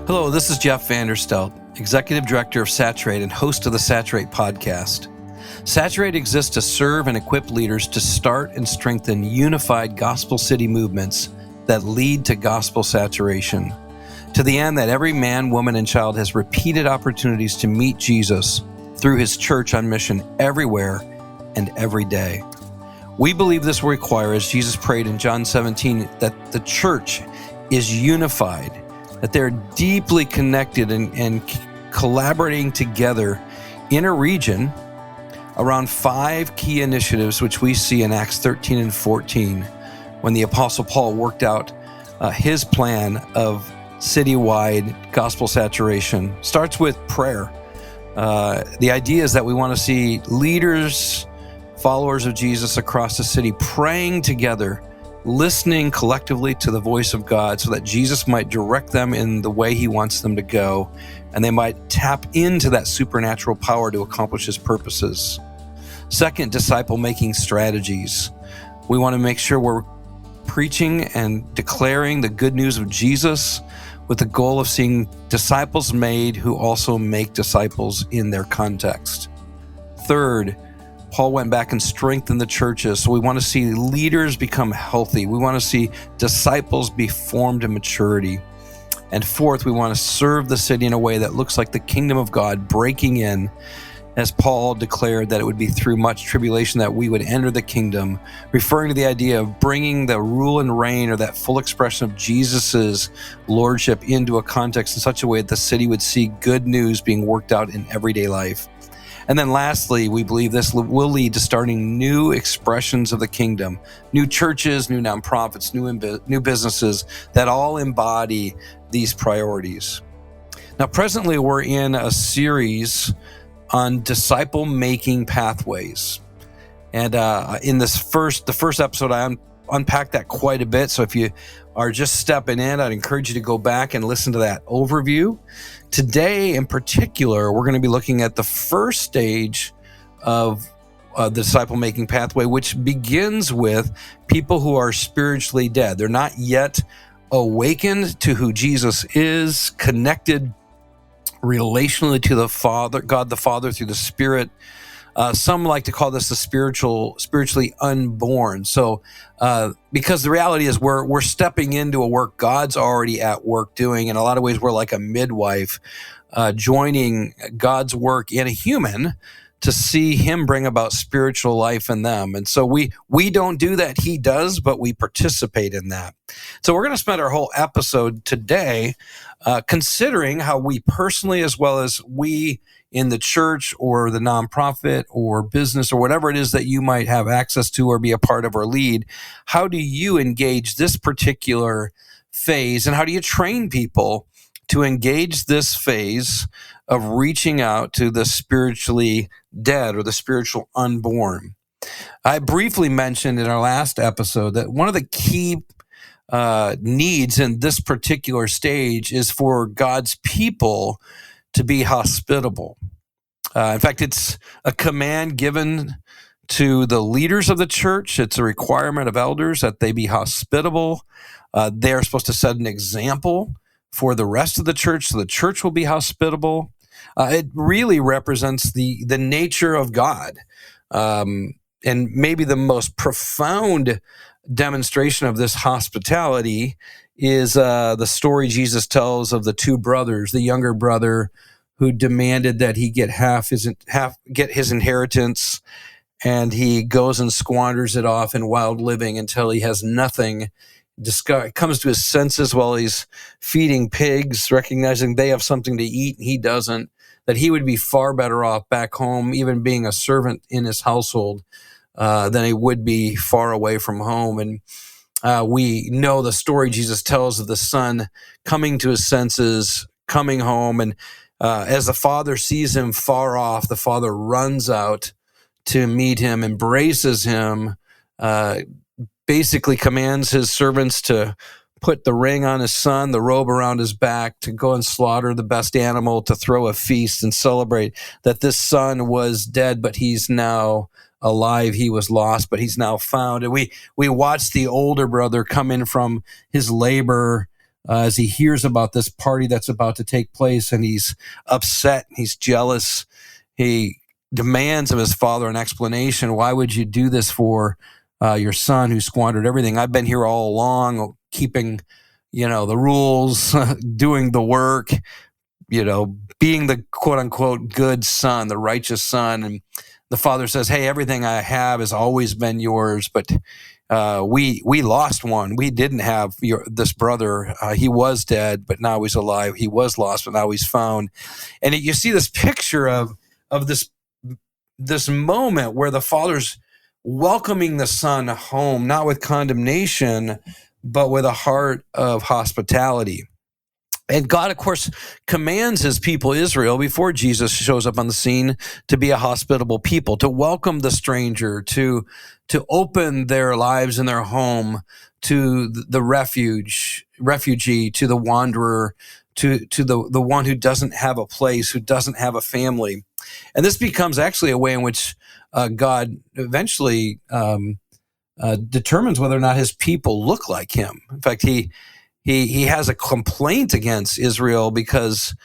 Hello, this is Jeff Vanderstelt, Executive Director of Saturate and host of the Saturate podcast. Saturate exists to serve and equip leaders to start and strengthen unified gospel city movements that lead to gospel saturation, to the end that every man, woman, and child has repeated opportunities to meet Jesus through his church on mission everywhere and every day. We believe this will require, as Jesus prayed in John 17, that the church is unified, that they're deeply connected and collaborating together in a region around 5 key initiatives, which we see in Acts 13 and 14, when the Apostle Paul worked out his plan of citywide gospel saturation. Starts with prayer. The idea is that we want to see leaders, followers of Jesus across the city praying together, listening collectively to the voice of God so that Jesus might direct them in the way he wants them to go, and they might tap into that supernatural power to accomplish his purposes. Second, disciple-making strategies. We want to make sure we're preaching and declaring the good news of Jesus with the goal of seeing disciples made who also make disciples in their context. Third, Paul went back and strengthened the churches. So we want to see leaders become healthy. We want to see disciples be formed in maturity. And fourth, we want to serve the city in a way that looks like the kingdom of God breaking in, as Paul declared that it would be through much tribulation that we would enter the kingdom, referring to the idea of bringing the rule and reign, or that full expression of Jesus's lordship, into a context in such a way that the city would see good news being worked out in everyday life. And then lastly, we believe this will lead to starting new expressions of the kingdom, new churches, new nonprofits, new businesses that all embody these priorities. Now, presently, we're in a series on disciple-making pathways. And in the first episode, I unpacked that quite a bit. So if you are just stepping in, I'd encourage you to go back and listen to that overview. Today, in particular, we're going to be looking at the first stage of the disciple-making pathway, which begins with people who are spiritually dead. They're not yet awakened to who Jesus is, connected relationally to the Father, God the Father, through the Spirit. Some like to call this the spiritually unborn. So, because the reality is we're stepping into a work God's already at work doing. In a lot of ways, we're like a midwife, joining God's work in a human to see him bring about spiritual life in them. And so we don't do that, he does, but we participate in that. So we're going to spend our whole episode today considering how we personally, as well as we in the church or the nonprofit or business or whatever it is that you might have access to or be a part of or lead, how do you engage this particular phase, and how do you train people to engage this phase of reaching out to the spiritually dead or the spiritual unborn? I briefly mentioned in our last episode that one of the key needs in this particular stage is for God's people to be hospitable. In fact, it's a command given to the leaders of the church. It's a requirement of elders that they be hospitable. They're supposed to set an example for the rest of the church, so the church will be hospitable. It really represents the nature of God. And maybe the most profound demonstration of this hospitality is the story Jesus tells of the 2 brothers, the younger brother who demanded that he get get his inheritance, and he goes and squanders it off in wild living until he has nothing. Comes to his senses while he's feeding pigs, recognizing they have something to eat and he doesn't, that he would be far better off back home, even being a servant in his household, than he would be far away from home. And we know the story Jesus tells of the son coming to his senses, coming home, and as the father sees him far off, the father runs out to meet him, embraces him, basically commands his servants to put the ring on his son, the robe around his back, to go and slaughter the best animal, to throw a feast and celebrate that this son was dead, but he's now alive. He was lost, but he's now found. And we watched the older brother come in from his labor as he hears about this party that's about to take place, and he's upset, he's jealous. He demands of his father an explanation. Why would you do this for your son who squandered everything? I've been here all along, keeping, the rules, doing the work, being the quote unquote good son, the righteous son. And the father says, hey, everything I have has always been yours, but we lost one. We didn't have this brother. He was dead, but now he's alive. He was lost, but now he's found. And you see this picture of this moment where the father's welcoming the son home, not with condemnation, but with a heart of hospitality. And God, of course, commands his people, Israel, before Jesus shows up on the scene, to be a hospitable people, to welcome the stranger, to open their lives and their home to the refugee, to the wanderer, to the one who doesn't have a place, who doesn't have a family. And this becomes actually a way in which God eventually determines whether or not his people look like him. In fact, he has a complaint against Israel because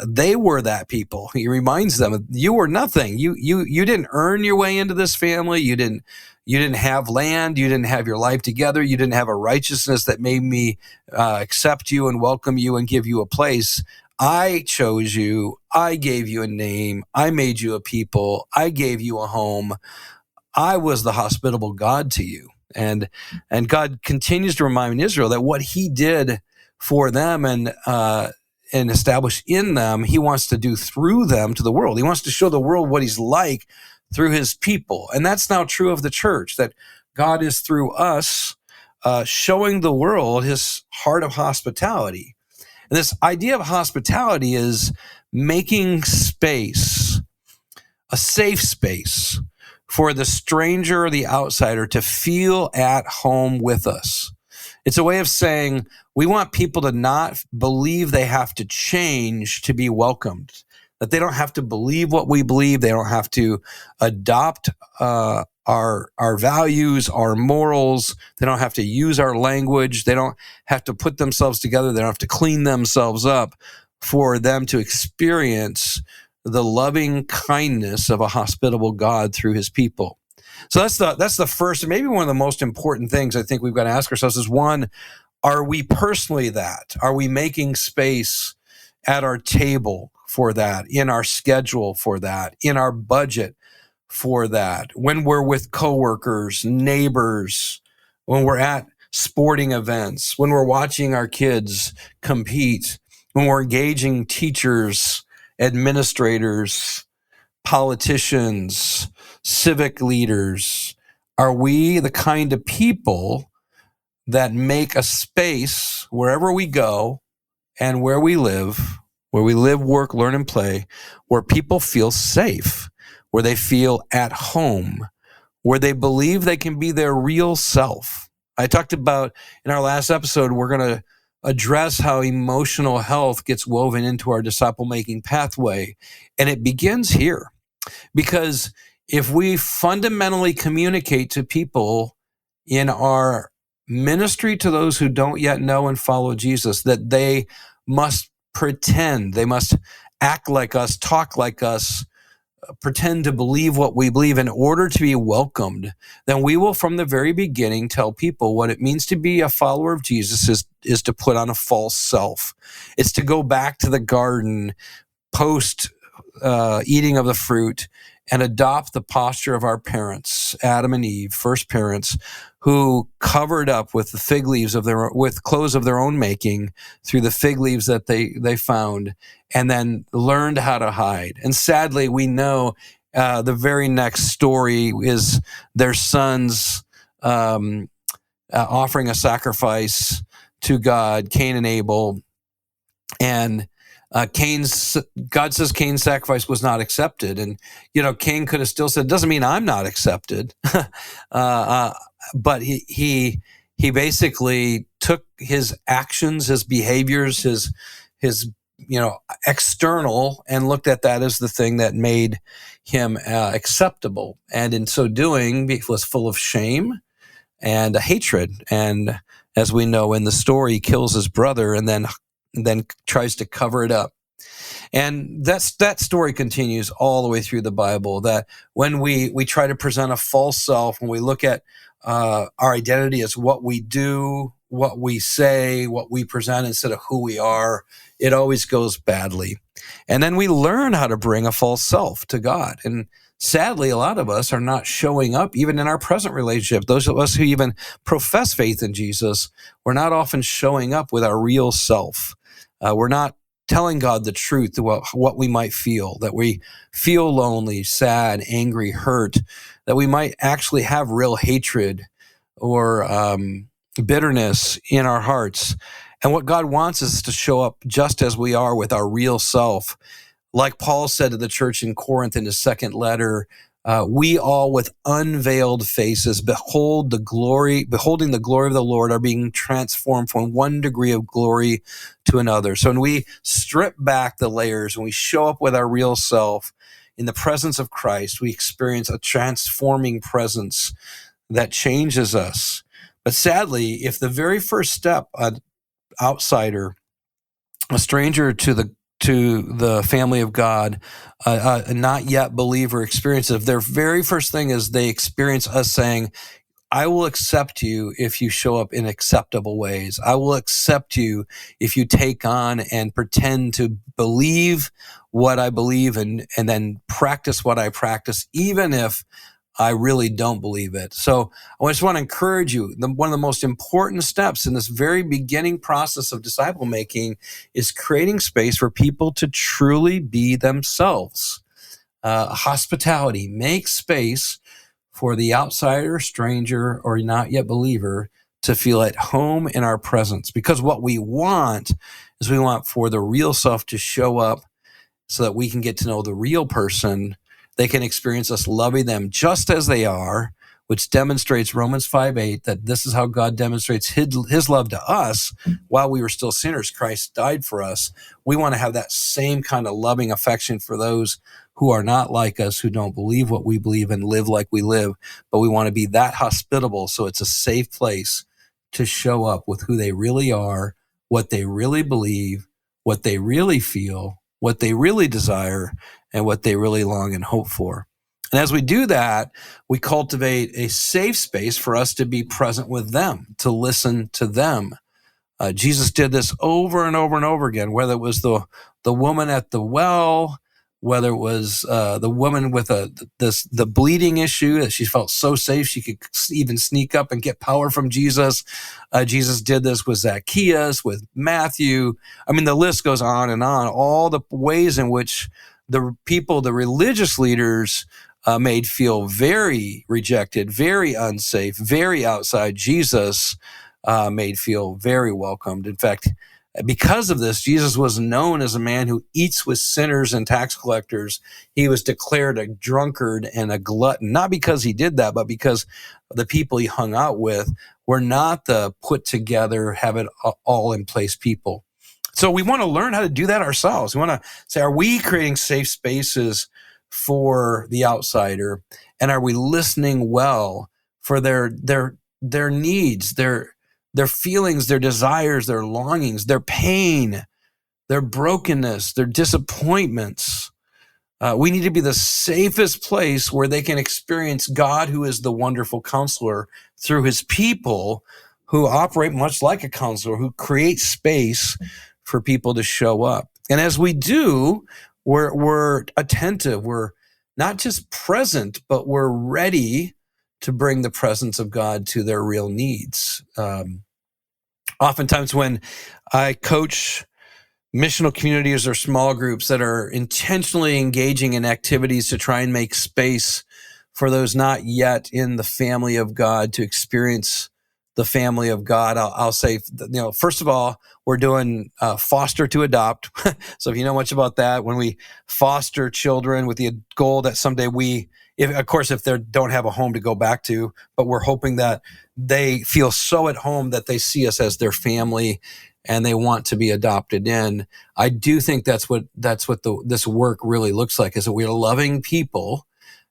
they were that people. He reminds them, you were nothing. You didn't earn your way into this family. You didn't have land. You didn't have your life together. You didn't have a righteousness that made me accept you and welcome you and give you a place. I chose you. I gave you a name. I made you a people. I gave you a home. I was the hospitable God to you. And God continues to remind Israel that what he did for them and establish in them, he wants to do through them to the world. He wants to show the world what he's like through his people. And that's now true of the church, that God is through us showing the world his heart of hospitality. And this idea of hospitality is making space, a safe space, for the stranger or the outsider to feel at home with us. It's a way of saying we want people to not believe they have to change to be welcomed, that they don't have to believe what we believe. They don't have to adopt our values, our morals. They don't have to use our language. They don't have to put themselves together. They don't have to clean themselves up for them to experience the loving kindness of a hospitable God through his people. So that's the first, and maybe one of the most important things I think we've got to ask ourselves is, one, are we personally that? Are we making space at our table for that, in our schedule for that, in our budget for that, when we're with coworkers, neighbors, when we're at sporting events, when we're watching our kids compete, when we're engaging teachers, administrators, politicians, civic leaders? Are we the kind of people that make a space wherever we go and where we live, work, learn, and play, where people feel safe, where they feel at home, where they believe they can be their real self? I talked about in our last episode, we're going to address how emotional health gets woven into our disciple-making pathway. And it begins here. Because if we fundamentally communicate to people in our ministry to those who don't yet know and follow Jesus that they must pretend, they must act like us, talk like us, pretend to believe what we believe in order to be welcomed, then we will from the very beginning tell people what it means to be a follower of Jesus is to put on a false self. It's to go back to the garden post eating of the fruit and adopt the posture of our parents, Adam and Eve, first parents, who covered up with the fig leaves with clothes of their own making through the fig leaves that they found, and then learned how to hide. And sadly, we know the very next story is their sons offering a sacrifice to God, Cain and Abel, and God says Cain's sacrifice was not accepted. And, Cain could have still said, doesn't mean I'm not accepted. But he basically took his actions, his behaviors, his external, and looked at that as the thing that made him acceptable. And in so doing, he was full of shame and a hatred. And as we know in the story, he kills his brother and then tries to cover it up. And that story continues all the way through the Bible, that when we try to present a false self, when we look at our identity as what we do, what we say, what we present instead of who we are, it always goes badly. And then we learn how to bring a false self to God. And sadly, a lot of us are not showing up even in our present relationship. Those of us who even profess faith in Jesus, we're not often showing up with our real self. We're not telling God the truth about what we might feel, that we feel lonely, sad, angry, hurt, that we might actually have real hatred or bitterness in our hearts. And what God wants is to show up just as we are with our real self. Like Paul said to the church in Corinth in his second letter, we all with unveiled faces beholding the glory of the Lord are being transformed from one degree of glory to another. So when we strip back the layers, when we show up with our real self in the presence of Christ, we experience a transforming presence that changes us. But sadly, if the very first step, an outsider, a stranger to the family of God, a not yet believer experience, if their very first thing is they experience us saying, I will accept you if you show up in acceptable ways. I will accept you if you take on and pretend to believe what I believe and then practice what I practice, even if I really don't believe it. So I just want to encourage you. One of the most important steps in this very beginning process of disciple making is creating space for people to truly be themselves. Hospitality, make space for the outsider, stranger, or not yet believer to feel at home in our presence. Because what we want is we want for the real self to show up so that we can get to know the real person. They can experience us loving them just as they are, which demonstrates Romans 5:8, that this is how God demonstrates his love to us. While we were still sinners, Christ died for us. We want to have that same kind of loving affection for those who are not like us, who don't believe what we believe and live like we live. But we want to be that hospitable so it's a safe place to show up with who they really are, what they really believe, what they really feel, what they really desire, and what they really long and hope for. And as we do that, we cultivate a safe space for us to be present with them, to listen to them. Jesus did this over and over and over again, whether it was the woman at the well, whether it was the woman with the bleeding issue, that she felt so safe she could even sneak up and get power from Jesus. Jesus did this with Zacchaeus, with Matthew. I mean, the list goes on and on. All the ways in which the people, the religious leaders, made feel very rejected, very unsafe, very outside. Jesus made feel very welcomed. In fact, because of this, Jesus was known as a man who eats with sinners and tax collectors. He was declared a drunkard and a glutton, not because he did that, but because the people he hung out with were not the put together, have it all in place people. So we want to learn how to do that ourselves. We want to say, are we creating safe spaces for the outsider? And are we listening well for their needs, their feelings, their desires, their longings, their pain, their brokenness, their disappointments? We need to be the safest place where they can experience God, who is the wonderful counselor, through his people who operate much like a counselor, who create space for people to show up. And as we do, we're attentive. We're not just present, but we're ready to bring the presence of God to their real needs. Oftentimes when I coach missional communities or small groups that are intentionally engaging in activities to try and make space for those not yet in the family of God to experience the family of God, I'll say, first of all, we're doing foster to adopt. So if you know much about that, when we foster children with the goal that someday if they don't have a home to go back to, but we're hoping that they feel so at home that they see us as their family and they want to be adopted in. I do think that's what this work really looks like, is that we're loving people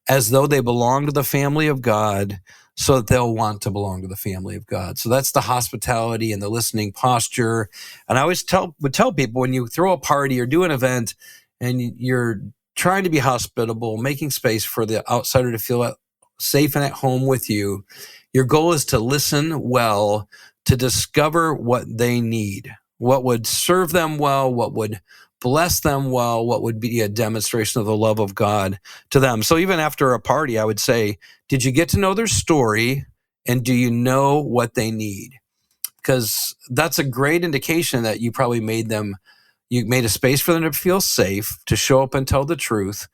as though they belong to the family of God, so that they'll want to belong to the family of God. So that's the hospitality and the listening posture. And I always would tell people, when you throw a party or do an event and you're trying to be hospitable, making space for the outsider to feel safe and at home with you, your goal is to listen well, to discover what they need, what would serve them well, what would bless them well, what would be a demonstration of the love of God to them. So even after a party, I would say, did you get to know their story, and do you know what they need? Because that's a great indication that you probably made a space for them to feel safe, to show up and tell the truth,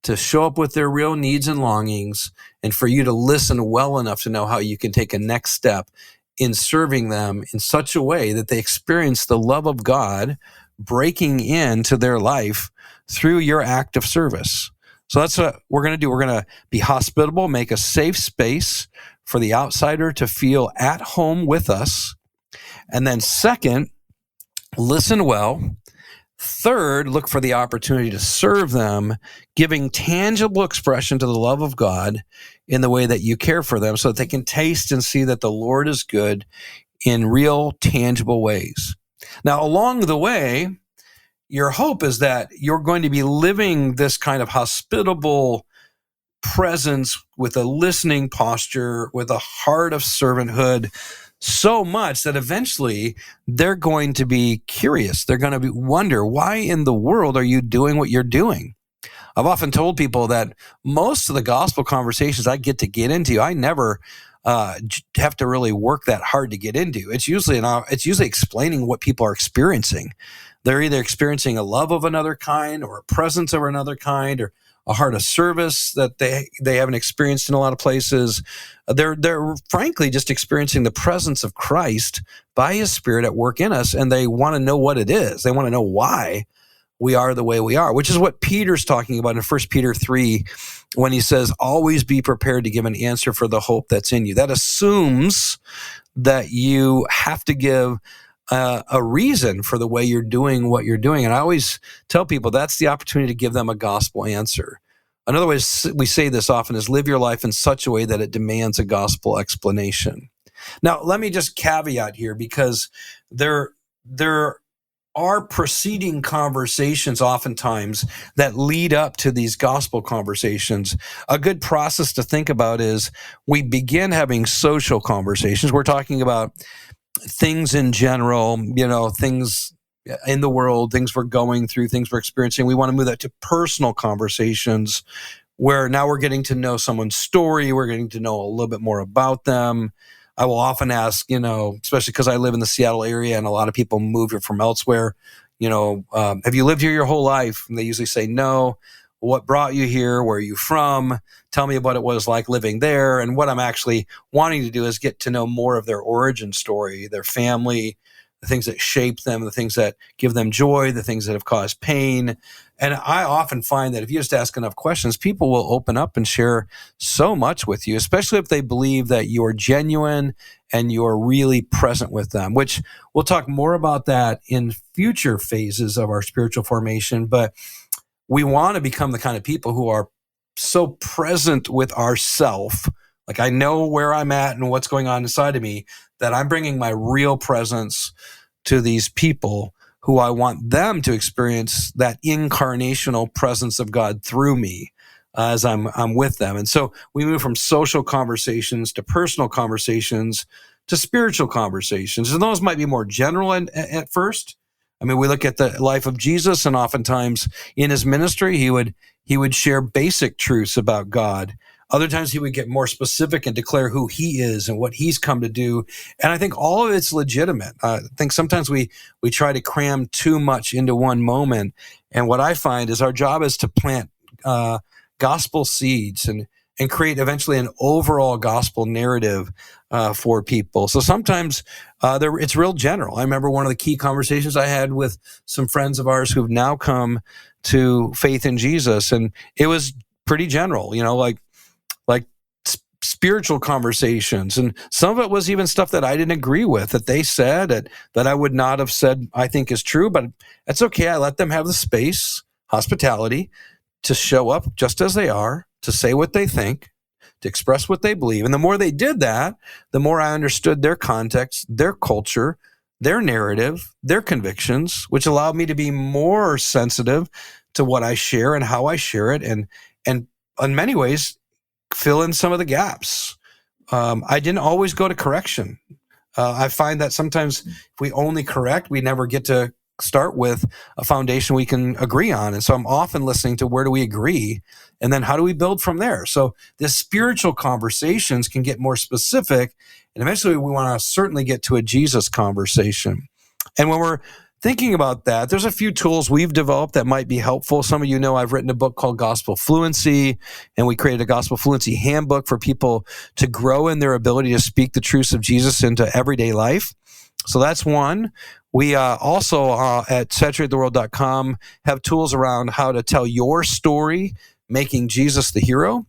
to show up with their real needs and longings, and for you to listen well enough to know how you can take a next step in serving them in such a way that they experience the love of God breaking into their life through your act of service. So that's what we're going to do. We're going to be hospitable, make a safe space for the outsider to feel at home with us. And then second, listen well. Third, look for the opportunity to serve them, giving tangible expression to the love of God in the way that you care for them so that they can taste and see that the Lord is good in real, tangible ways. Now, along the way, your hope is that you're going to be living this kind of hospitable presence with a listening posture, with a heart of servanthood, so much that eventually they're going to be curious. They're going to wonder, why in the world are you doing what you're doing? I've often told people that most of the gospel conversations I get into, I never have to really work that hard to get into. It's usually explaining what people are experiencing. They're either experiencing a love of another kind, or a presence of another kind, or a heart of service that they haven't experienced in a lot of places. They're frankly just experiencing the presence of Christ by His Spirit at work in us, and they want to know what it is. They want to know why we are the way we are, which is what Peter's talking about in 1 Peter 3 when he says, always be prepared to give an answer for the hope that's in you. That assumes that you have to give a reason for the way you're doing what you're doing. And I always tell people that's the opportunity to give them a gospel answer. Another way we say this often is live your life in such a way that it demands a gospel explanation. Now, let me just caveat here, because there are preceding conversations oftentimes that lead up to these gospel conversations. A good process to think about is we begin having social conversations. We're talking about things in general, things in the world, things we're going through, things we're experiencing. We want to move that to personal conversations where now we're getting to know someone's story. We're getting to know a little bit more about them. I will often ask, especially because I live in the Seattle area and a lot of people move here from elsewhere, have you lived here your whole life? And they usually say, no. What brought you here? Where are you from? Tell me what it was like living there. And what I'm actually wanting to do is get to know more of their origin story, their family, the things that shape them, the things that give them joy, the things that have caused pain. And I often find that if you just ask enough questions, people will open up and share so much with you, especially if they believe that you're genuine and you're really present with them, which we'll talk more about that in future phases of our spiritual formation. But we want to become the kind of people who are so present with ourself. Like, I know where I'm at and what's going on inside of me, that I'm bringing my real presence to these people who I want them to experience that incarnational presence of God through me as I'm with them. And so we move from social conversations to personal conversations to spiritual conversations. And those might be more general at first. I mean, we look at the life of Jesus, and oftentimes in his ministry, he would share basic truths about God. Other times he would get more specific and declare who he is and what he's come to do. And I think all of it's legitimate. I think sometimes we try to cram too much into one moment. And what I find is our job is to plant gospel seeds and create eventually an overall gospel narrative for people. So sometimes it's real general. I remember one of the key conversations I had with some friends of ours who've now come to faith in Jesus, and it was pretty general, like spiritual conversations. And some of it was even stuff that I didn't agree with, that they said that I would not have said I think is true, but that's okay. I let them have the space, hospitality, to show up just as they are, to say what they think, to express what they believe. And the more they did that, the more I understood their context, their culture, their narrative, their convictions, which allowed me to be more sensitive to what I share and how I share it, and in many ways fill in some of the gaps. I didn't always go to correction. I find that sometimes if we only correct, we never get to start with a foundation we can agree on. And so I'm often listening to where do we agree, and then how do we build from there? So the spiritual conversations can get more specific, and eventually we want to certainly get to a Jesus conversation. And when we're thinking about that, there's a few tools we've developed that might be helpful. Some of you know I've written a book called Gospel Fluency, and we created a Gospel Fluency handbook for people to grow in their ability to speak the truths of Jesus into everyday life. So that's one. We also at saturatetheworld.com have tools around how to tell your story, making Jesus the hero.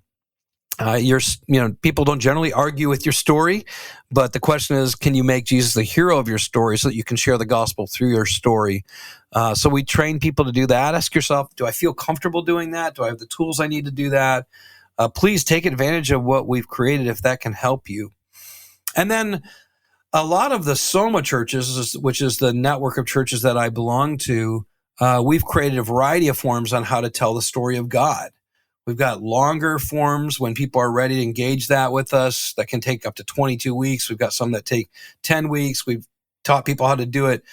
People don't generally argue with your story, but the question is, can you make Jesus the hero of your story so that you can share the gospel through your story? So we train people to do that. Ask yourself, do I feel comfortable doing that? Do I have the tools I need to do that? Please take advantage of what we've created if that can help you. And then a lot of the Soma churches, which is the network of churches that I belong to, we've created a variety of forms on how to tell the story of God. We've got longer forms when people are ready to engage that with us that can take up to 22 weeks. We've got some that take 10 weeks. We've taught people how to do it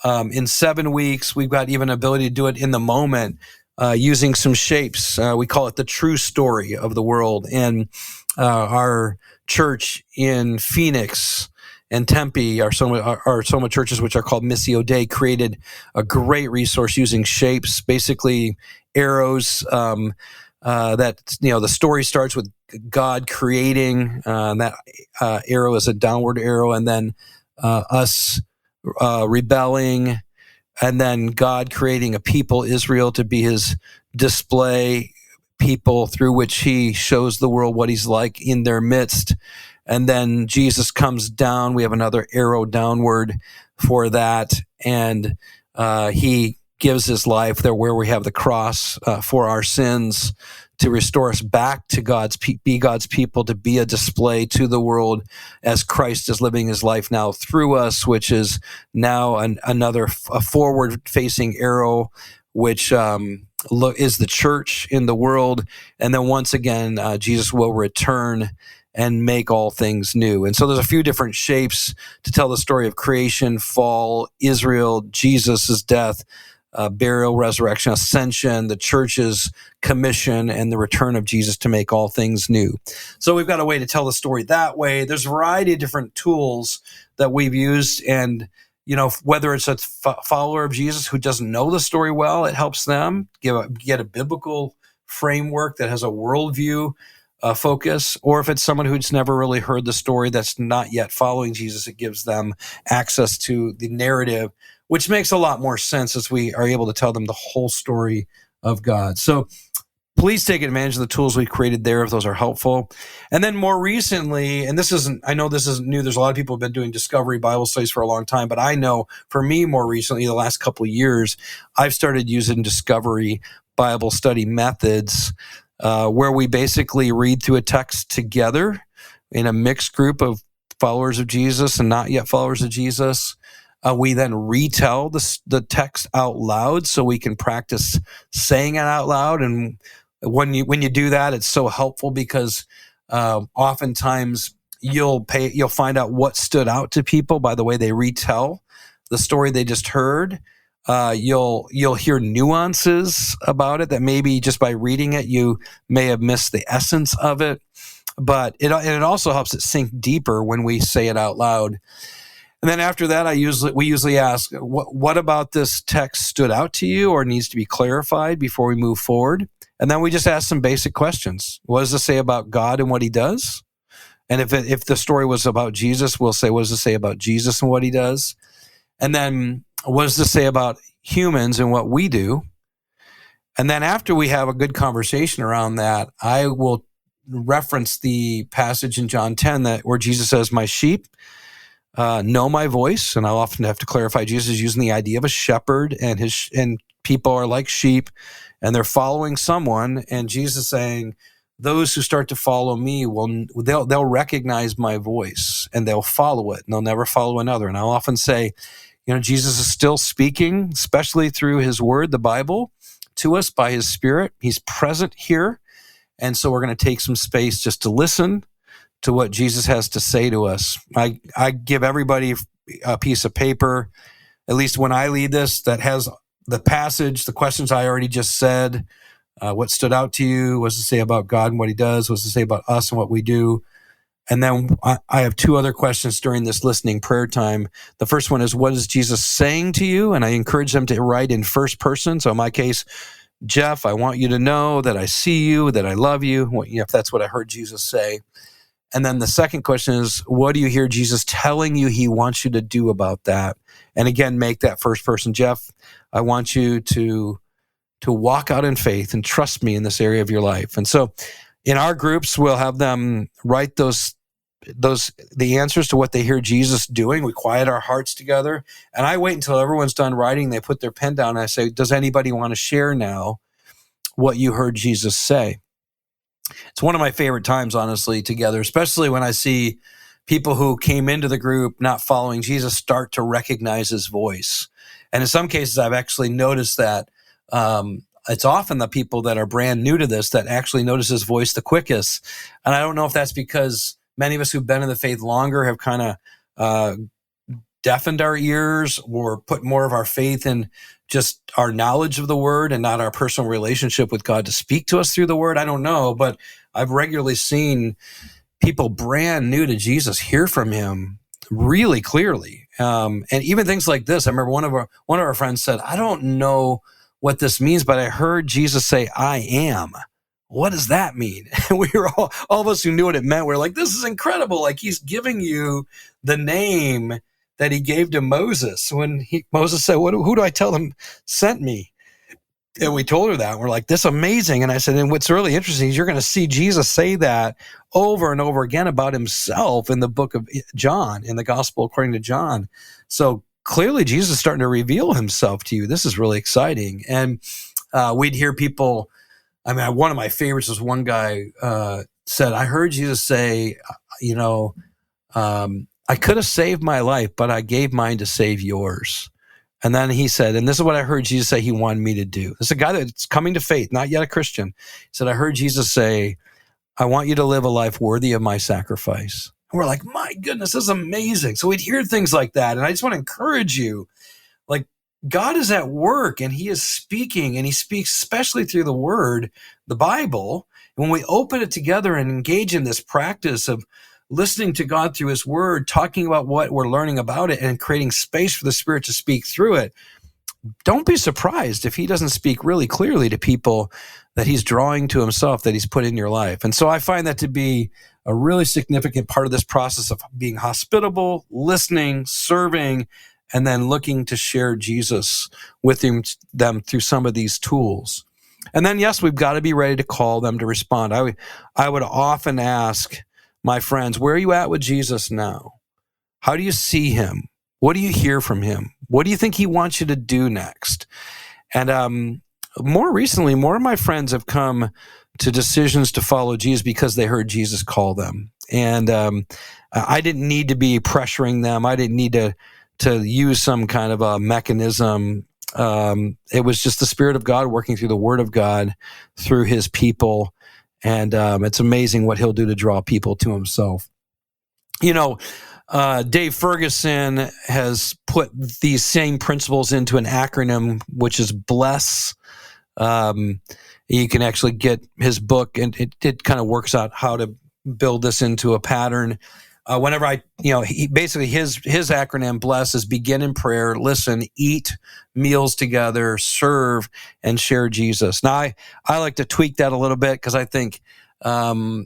in 7 weeks. We've got even ability to do it in the moment using some shapes. We call it the true story of the world. And our church in Phoenix and Tempe, our Soma churches, which are called Missio Dei, created a great resource using shapes, basically arrows. The story starts with God creating, that arrow is a downward arrow, and then us rebelling, and then God creating a people, Israel, to be his display people through which he shows the world what he's like in their midst. And then Jesus comes down. We have another arrow downward for that, and he gives his life there where we have the cross for our sins to restore us back to be God's people, to be a display to the world as Christ is living his life now through us, which is now a forward-facing arrow, which is the church in the world. And then once again, Jesus will return and make all things new. And so there's a few different shapes to tell the story of creation, fall, Israel, Jesus' death, burial, resurrection, ascension, the church's commission, and the return of Jesus to make all things new. So we've got a way to tell the story that way. There's a variety of different tools that we've used, and whether it's a follower of Jesus who doesn't know the story well, it helps them get a biblical framework that has a worldview focus, or if it's someone who's never really heard the story that's not yet following Jesus, it gives them access to the narrative, which makes a lot more sense as we are able to tell them the whole story of God. So please take advantage of the tools we've created there if those are helpful. And then more recently, and I know this isn't new, there's a lot of people who have been doing Discovery Bible studies for a long time, but I know for me more recently, the last couple of years, I've started using Discovery Bible study methods where we basically read through a text together in a mixed group of followers of Jesus and not yet followers of Jesus. We then retell the text out loud so we can practice saying it out loud. And when you do that, it's so helpful because oftentimes you'll find out what stood out to people by the way they retell the story they just heard. You'll hear nuances about it that maybe just by reading it you may have missed the essence of it. But it also helps it sink deeper when we say it out loud. And then after that, we usually ask, what about this text stood out to you or needs to be clarified before we move forward? And then we just ask some basic questions. What does this say about God and what he does? And if the story was about Jesus, we'll say, what does it say about Jesus and what he does? And then what does this say about humans and what we do? And then after we have a good conversation around that, I will reference the passage in John 10 where Jesus says, my sheep know my voice, and I'll often have to clarify Jesus is using the idea of a shepherd, and people are like sheep, and they're following someone, and Jesus is saying those who start to follow me they'll recognize my voice and they'll follow it and they'll never follow another. And I'll often say, Jesus is still speaking, especially through his word, the Bible, to us by his Spirit. He's present here. And so we're going to take some space just to listen to what Jesus has to say to us. I give everybody a piece of paper, at least when I lead this, that has the passage, the questions I already just said. What stood out to you? What's to say about God and what he does? What's to say about us and what we do? And then I have two other questions during this listening prayer time. The first one is, what is Jesus saying to you? And I encourage them to write in first person. So in my case, Jeff, I want you to know that I see you, that I love you, if that's what I heard Jesus say. And then the second question is, what do you hear Jesus telling you he wants you to do about that? And again, make that first person. Jeff, I want you to walk out in faith and trust me in this area of your life. And so in our groups, we'll have them write the answers to what they hear Jesus doing. We quiet our hearts together. And I wait until everyone's done writing. They put their pen down and I say, does anybody want to share now what you heard Jesus say? It's one of my favorite times, honestly, together, especially when I see people who came into the group not following Jesus start to recognize his voice. And in some cases, I've actually noticed that it's often the people that are brand new to this that actually notice his voice the quickest. And I don't know if that's because many of us who've been in the faith longer have kind of deafened our ears or put more of our faith in just our knowledge of the word and not our personal relationship with God to speak to us through the word. I don't know, but I've regularly seen people brand new to Jesus hear from him really clearly. And even things like this. I remember one of our friends said, I don't know what this means, but I heard Jesus say, I am. What does that mean? And we were all of us who knew what it meant, we're like, this is incredible. Like he's giving you the name that he gave to Moses when Moses said, who do I tell them sent me? And we told her that. We're like, this is amazing. And I said, and what's really interesting is you're going to see Jesus say that over and over again about himself in the book of John, in the gospel according to John. So clearly Jesus is starting to reveal himself to you. This is really exciting. And we'd hear people, one of my favorites was one guy said, I heard Jesus say, I could have saved my life, but I gave mine to save yours. And then he said, and this is what I heard Jesus say he wanted me to do. This is a guy that's coming to faith, not yet a Christian. He said, I heard Jesus say, I want you to live a life worthy of my sacrifice. And we're like, my goodness, this is amazing. So we'd hear things like that. And I just want to encourage you, like God is at work and he is speaking, and he speaks especially through the word, the Bible. And when we open it together and engage in this practice of listening to God through his word, talking about what we're learning about it and creating space for the Spirit to speak through it, don't be surprised if he doesn't speak really clearly to people that he's drawing to himself, that he's put in your life. And so I find that to be a really significant part of this process of being hospitable, listening, serving, and then looking to share Jesus with them through some of these tools. And then, yes, we've got to be ready to call them to respond. I would often ask my friends, where are you at with Jesus now? How do you see him? What do you hear from him? What do you think he wants you to do next? And more recently, more of my friends have come to decisions to follow Jesus because they heard Jesus call them. And I didn't need to be pressuring them. I didn't need to use some kind of a mechanism. It was just the Spirit of God working through the Word of God through his people. And it's amazing what he'll do to draw people to himself. Dave Ferguson has put these same principles into an acronym, which is BLESS. You can actually get his book, and it kind of works out how to build this into a pattern. Whenever he basically his acronym BLESS is begin in prayer, listen, eat meals together, serve, and share Jesus. Now, I like to tweak that a little bit because I think I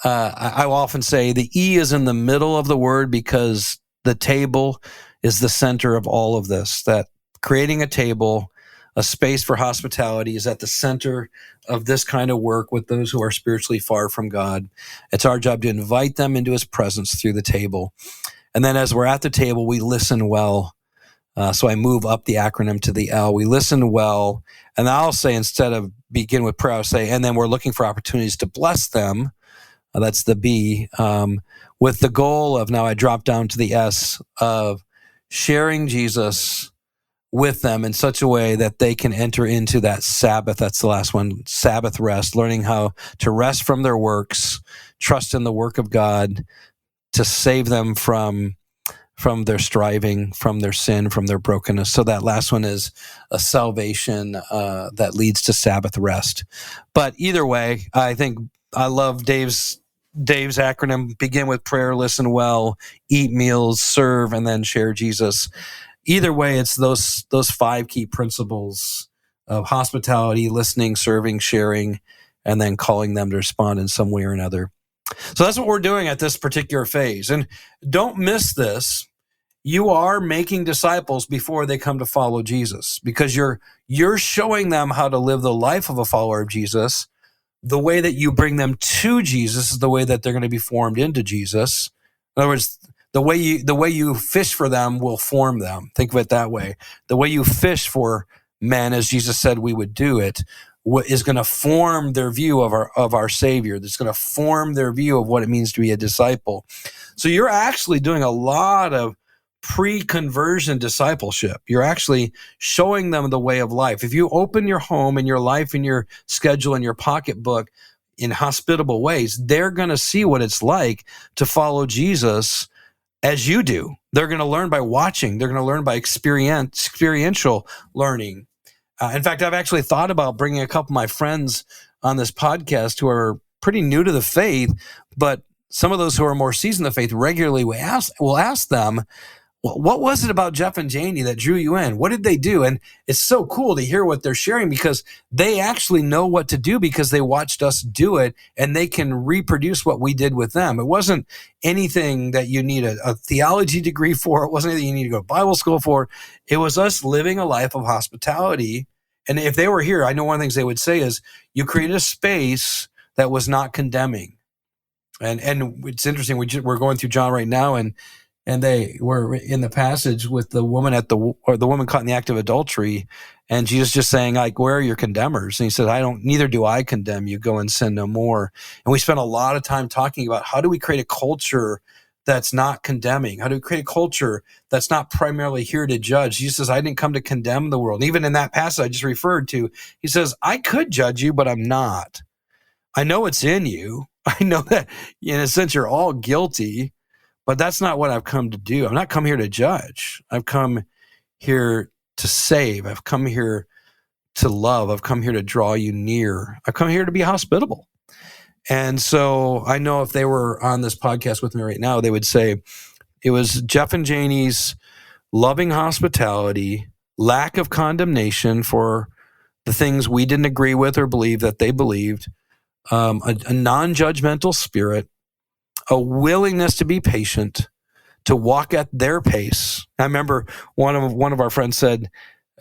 often say the E is in the middle of the word because the table is the center of all of this, that creating a table, a space for hospitality is at the center of this kind of work with those who are spiritually far from God. It's our job to invite them into his presence through the table. And then as we're at the table, we listen well. So I move up the acronym to the L. We listen well. And I'll say, instead of begin with prayer, I'll say, and then we're looking for opportunities to bless them. That's the B, with the goal of, now I drop down to the S, of sharing Jesus with them in such a way that they can enter into that Sabbath. That's the last one, Sabbath rest, learning how to rest from their works, trust in the work of God to save them from their striving, from their sin, from their brokenness. So that last one is a salvation that leads to Sabbath rest. But either way, I think I love Dave's acronym: begin with prayer, listen well, eat meals, serve, and then share Jesus. Either way, it's those 5 key principles of hospitality, listening, serving, sharing, and then calling them to respond in some way or another. So that's what we're doing at this particular phase. And don't miss this. You are making disciples before they come to follow Jesus, because you're showing them how to live the life of a follower of Jesus. The way that you bring them to Jesus is the way that they're going to be formed into Jesus. In other words, the way you fish for them will form them. Think of it that way. The way you fish for men, as Jesus said we would do it, is going to form their view of our Savior. That's going to form their view of what it means to be a disciple. So you're actually doing a lot of pre-conversion discipleship. You're actually showing them the way of life. If you open your home and your life and your schedule and your pocketbook in hospitable ways, they're going to see what it's like to follow Jesus as you do. They're going to learn by watching. They're going to learn by experiential learning. In fact, I've actually thought about bringing a couple of my friends on this podcast who are pretty new to the faith, but some of those who are more seasoned in the faith regularly will ask them, well, what was it about Jeff and Janie that drew you in? What did they do? And it's so cool to hear what they're sharing, because they actually know what to do because they watched us do it, and they can reproduce what we did with them. It wasn't anything that you need a theology degree for. It wasn't anything you need to go to Bible school for. It was us living a life of hospitality. And if they were here, I know one of the things they would say is, you created a space that was not condemning. And it's interesting. We're going through John right now, and they were in the passage with the woman the woman caught in the act of adultery, and Jesus just saying, like, where are your condemners? And he said, neither do I condemn you. Go and sin no more. And we spent a lot of time talking about, how do we create a culture that's not condemning? How do we create a culture that's not primarily here to judge? Jesus says, I didn't come to condemn the world. And even in that passage I just referred to, he says, I could judge you, but I'm not. I know it's in you. I know that in a sense you're all guilty. But that's not what I've come to do. I've not come here to judge. I've come here to save. I've come here to love. I've come here to draw you near. I've come here to be hospitable. And so I know if they were on this podcast with me right now, they would say it was Jeff and Janie's loving hospitality, lack of condemnation for the things we didn't agree with or believe that they believed, a non-judgmental spirit, a willingness to be patient, to walk at their pace. I remember one of our friends said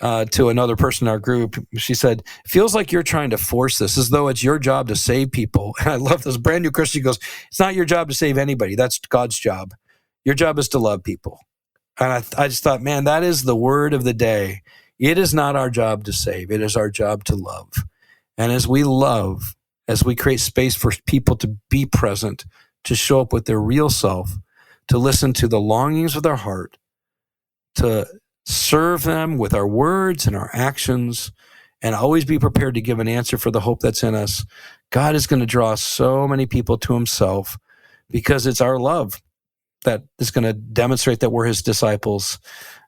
to another person in our group, she said, feels like you're trying to force this, as though it's your job to save people. And I love this. Brand new Christian goes, it's not your job to save anybody. That's God's job. Your job is to love people. And I just thought, man, that is the word of the day. It is not our job to save. It is our job to love. And as we love, as we create space for people to be present, to show up with their real self, to listen to the longings of their heart, to serve them with our words and our actions, and always be prepared to give an answer for the hope that's in us, God is going to draw so many people to himself, because it's our love that is going to demonstrate that we're his disciples.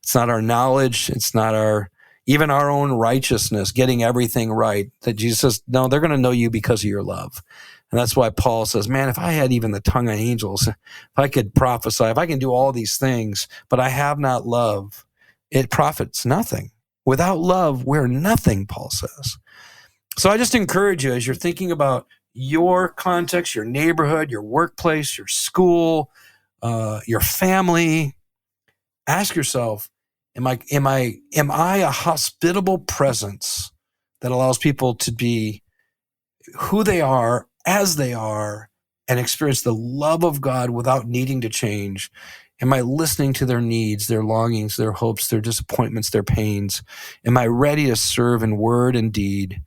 It's not our knowledge. It's not even our own righteousness, getting everything right, that Jesus says, no, they're going to know you because of your love. And that's why Paul says, man, if I had even the tongue of angels, if I could prophesy, if I can do all these things, but I have not love, it profits nothing. Without love, we're nothing, Paul says. So I just encourage you, as you're thinking about your context, your neighborhood, your workplace, your school, your family, ask yourself, am I a hospitable presence that allows people to be who they are, as they are, and experience the love of God without needing to change? Am I listening to their needs, their longings, their hopes, their disappointments, their pains? Am I ready to serve in word and deed,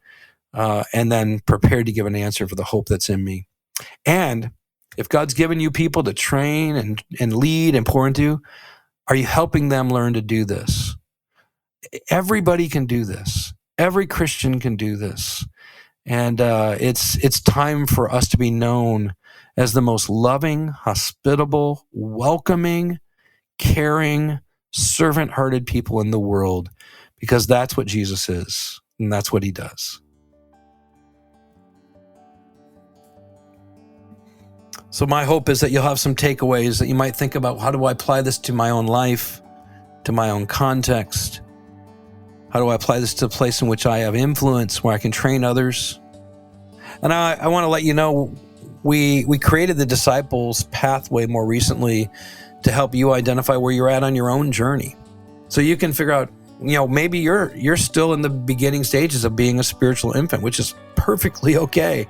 and then prepared to give an answer for the hope that's in me? And if God's given you people to train and lead and pour into, are you helping them learn to do this? Everybody can do this. Every Christian can do this. And it's time for us to be known as the most loving, hospitable, welcoming, caring, servant-hearted people in the world, because that's what Jesus is, and that's what he does. So my hope is that you'll have some takeaways that you might think about. How do I apply this to my own life, to my own context? How do I apply this to a place in which I have influence, where I can train others? And I want to let you know, we created the Disciples Pathway more recently to help you identify where you're at on your own journey. So you can figure out, maybe you're still in the beginning stages of being a spiritual infant, which is perfectly okay,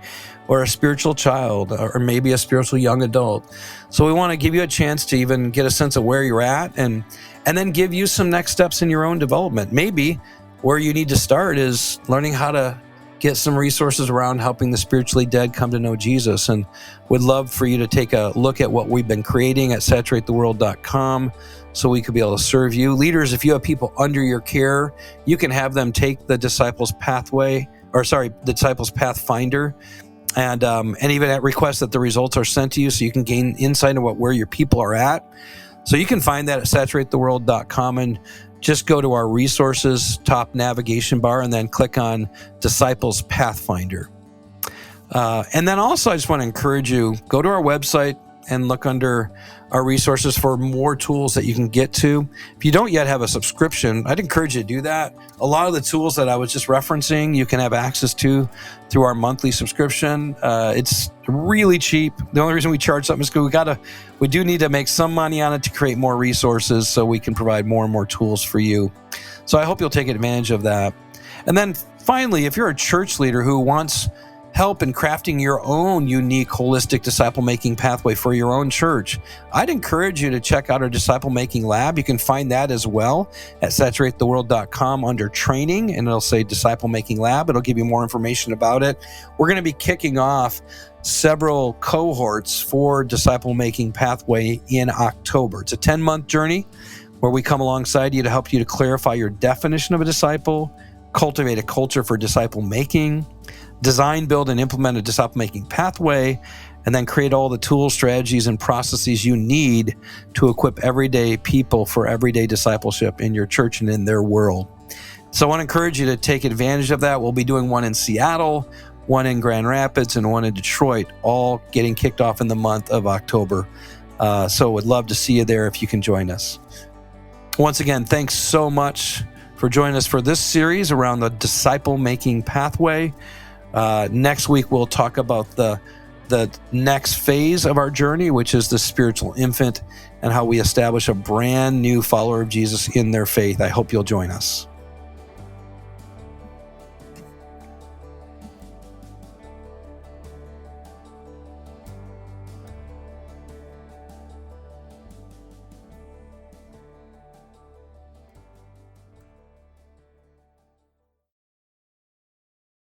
or a spiritual child, or maybe a spiritual young adult. So we want to give you a chance to even get a sense of where you're at, and then give you some next steps in your own development. Maybe where you need to start is learning how to get some resources around helping the spiritually dead come to know Jesus. And would love for you to take a look at what we've been creating at saturatetheworld.com so we could be able to serve you. Leaders, if you have people under your care, you can have them take the Disciples Pathfinder, and even at request that the results are sent to you so you can gain insight into where your people are at. So you can find that at saturatetheworld.com, and just go to our resources top navigation bar and then click on Disciples Pathfinder. And then also, I just want to encourage you, go to our website and look under our resources for more tools that you can get to. If you don't yet have a subscription, I'd encourage you to do that. A lot of the tools that I was just referencing, you can have access to through our monthly subscription. It's really cheap. The only reason we charge something is because we do need to make some money on it to create more resources so we can provide more and more tools for you. So I hope you'll take advantage of that. And then finally, if you're a church leader who wants help in crafting your own unique holistic disciple-making pathway for your own church, I'd encourage you to check out our disciple-making lab. You can find that as well at saturatetheworld.com under training, and it'll say disciple-making lab. It'll give you more information about it. We're going to be kicking off several cohorts for disciple-making pathway in October. It's a 10-month journey where we come alongside you to help you to clarify your definition of a disciple, cultivate a culture for disciple-making, design, build, and implement a disciple-making pathway, and then create all the tools, strategies, and processes you need to equip everyday people for everyday discipleship in your church and in their world. So I want to encourage you to take advantage of that. We'll be doing one in Seattle, one in Grand Rapids, and one in Detroit, all getting kicked off in the month of October. So would love to see you there if you can join us. Once again, thanks so much for joining us for this series around the disciple-making pathway. Next week, we'll talk about the next phase of our journey, which is the spiritual infant, and how we establish a brand new follower of Jesus in their faith. I hope you'll join us.